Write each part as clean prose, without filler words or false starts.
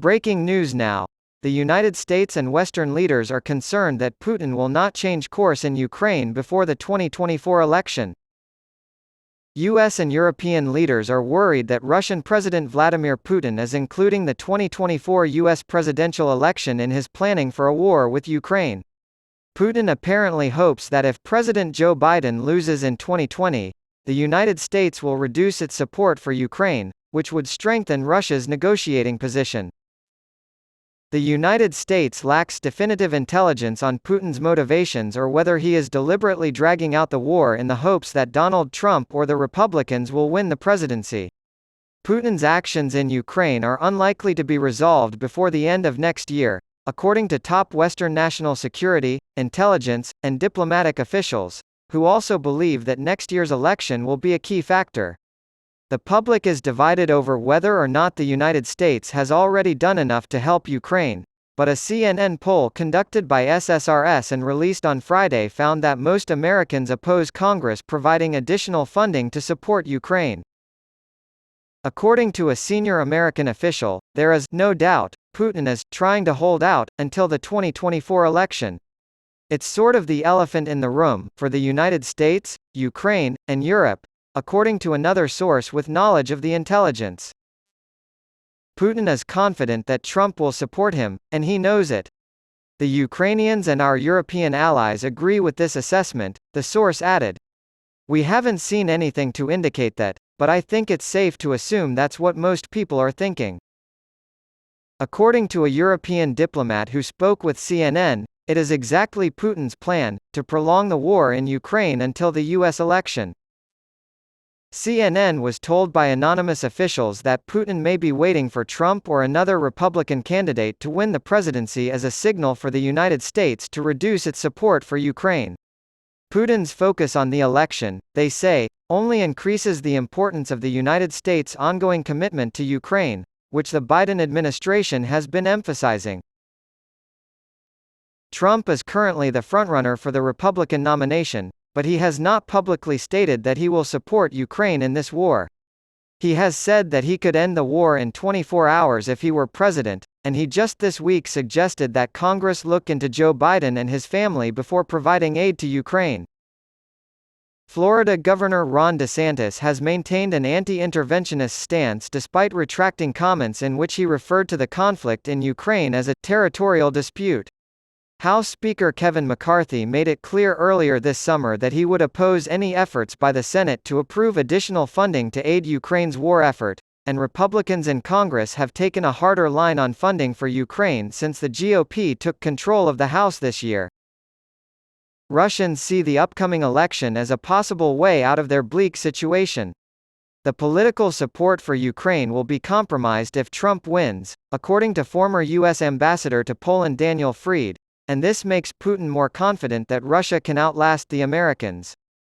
Breaking news now. The United States and Western leaders are concerned that Putin will not change course in Ukraine before the 2024 election. US and European leaders are worried that Russian President Vladimir Putin is including the 2024 US presidential election in his planning for a war with Ukraine. Putin apparently hopes that if President Joe Biden loses in 2020, the United States will reduce its support for Ukraine, which would strengthen Russia's negotiating position. The United States lacks definitive intelligence on Putin's motivations or whether he is deliberately dragging out the war in the hopes that Donald Trump or the Republicans will win the presidency. Putin's actions in Ukraine are unlikely to be resolved before the end of next year, according to top Western national security, intelligence, and diplomatic officials, who also believe that next year's election will be a key factor. The public is divided over whether or not the United States has already done enough to help Ukraine, but a CNN poll conducted by SSRS and released on Friday found that most Americans oppose Congress providing additional funding to support Ukraine. According to a senior American official, there is no doubt Putin is trying to hold out until the 2024 election. It's sort of the elephant in the room for the United States, Ukraine, and Europe, according to another source with knowledge of the intelligence. Putin is confident that Trump will support him, and he knows it. The Ukrainians and our European allies agree with this assessment, the source added. We haven't seen anything to indicate that, but I think it's safe to assume that's what most people are thinking. According to a European diplomat who spoke with CNN, it is exactly Putin's plan to prolong the war in Ukraine until the US election. CNN was told by anonymous officials that Putin may be waiting for Trump or another Republican candidate to win the presidency as a signal for the United States to reduce its support for Ukraine. Putin's focus on the election, they say, only increases the importance of the United States' ongoing commitment to Ukraine, which the Biden administration has been emphasizing. Trump is currently the frontrunner for the Republican nomination, but he has not publicly stated that he will support Ukraine in this war. He has said that he could end the war in 24 hours if he were president, and he just this week suggested that Congress look into Joe Biden and his family before providing aid to Ukraine. Florida Governor Ron DeSantis has maintained an anti-interventionist stance despite retracting comments in which he referred to the conflict in Ukraine as a territorial dispute. House Speaker Kevin McCarthy made it clear earlier this summer that he would oppose any efforts by the Senate to approve additional funding to aid Ukraine's war effort, and Republicans in Congress have taken a harder line on funding for Ukraine since the GOP took control of the House this year. Russians see the upcoming election as a possible way out of their bleak situation. The political support for Ukraine will be compromised if Trump wins, according to former U.S. Ambassador to Poland Daniel Fried. And this makes Putin more confident that Russia can outlast the Americans.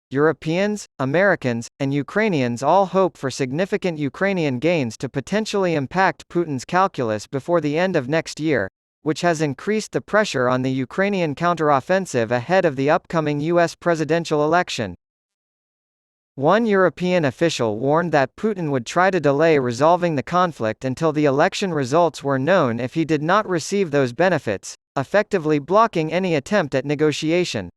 Europeans, Americans, and Ukrainians all hope for significant Ukrainian gains to potentially impact Putin's calculus before the end of next year, which has increased the pressure on the Ukrainian counteroffensive ahead of the upcoming U.S. presidential election. One European official warned that Putin would try to delay resolving the conflict until the election results were known if he did not receive those benefits, effectively blocking any attempt at negotiation.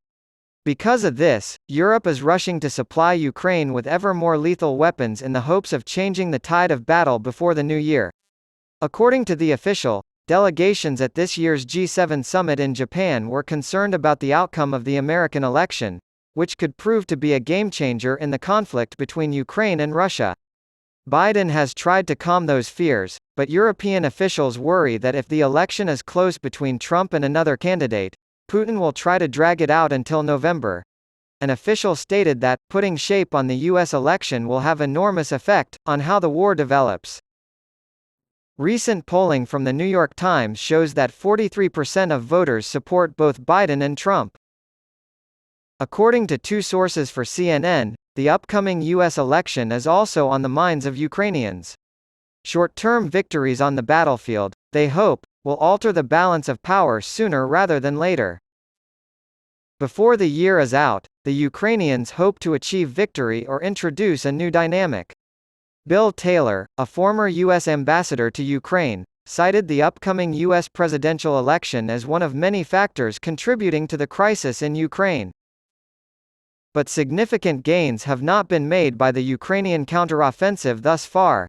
Because of this, Europe is rushing to supply Ukraine with ever more lethal weapons in the hopes of changing the tide of battle before the new year. According to the official, delegations at this year's G7 summit in Japan were concerned about the outcome of the American election, which could prove to be a game-changer in the conflict between Ukraine and Russia. Biden has tried to calm those fears, but European officials worry that if the election is close between Trump and another candidate, Putin will try to drag it out until November. An official stated that, putting shape on the U.S. election will have enormous effect on how the war develops. Recent polling from the New York Times shows that 43% of voters support both Biden and Trump. According to two sources for CNN, the upcoming U.S. election is also on the minds of Ukrainians. Short-term victories on the battlefield, they hope, will alter the balance of power sooner rather than later. Before the year is out, the Ukrainians hope to achieve victory or introduce a new dynamic. Bill Taylor, a former U.S. ambassador to Ukraine, cited the upcoming U.S. presidential election as one of many factors contributing to the crisis in Ukraine. But significant gains have not been made by the Ukrainian counteroffensive thus far.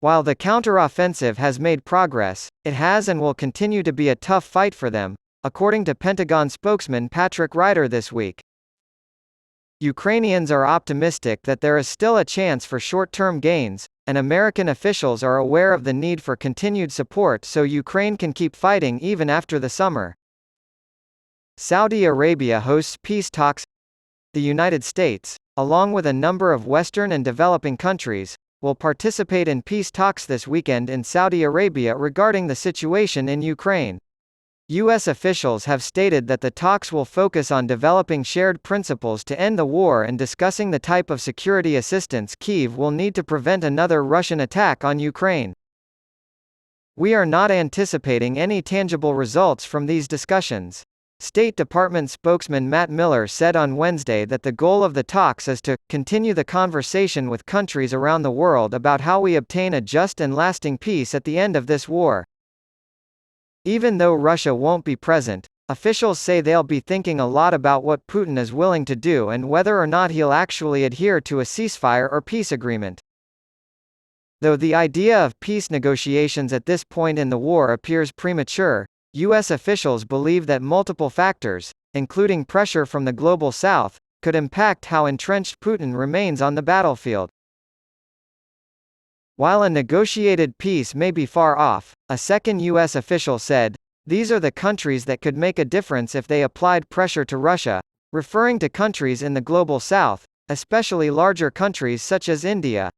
While the counteroffensive has made progress, it has and will continue to be a tough fight for them, according to Pentagon spokesman Patrick Ryder this week. Ukrainians are optimistic that there is still a chance for short-term gains, and American officials are aware of the need for continued support so Ukraine can keep fighting even after the summer. Saudi Arabia hosts peace talks. The United States, along with a number of Western and developing countries, will participate in peace talks this weekend in Saudi Arabia regarding the situation in Ukraine. U.S. officials have stated that the talks will focus on developing shared principles to end the war and discussing the type of security assistance Kyiv will need to prevent another Russian attack on Ukraine. We are not anticipating any tangible results from these discussions. State Department spokesman Matt Miller said on Wednesday that the goal of the talks is to continue the conversation with countries around the world about how we obtain a just and lasting peace at the end of this war. Even though Russia won't be present, officials say they'll be thinking a lot about what Putin is willing to do and whether or not he'll actually adhere to a ceasefire or peace agreement. Though the idea of peace negotiations at this point in the war appears premature, U.S. officials believe that multiple factors, including pressure from the global south, could impact how entrenched Putin remains on the battlefield. While a negotiated peace may be far off, a second U.S. official said, "These are the countries that could make a difference if they applied pressure to Russia," referring to countries in the global south, especially larger countries such as India.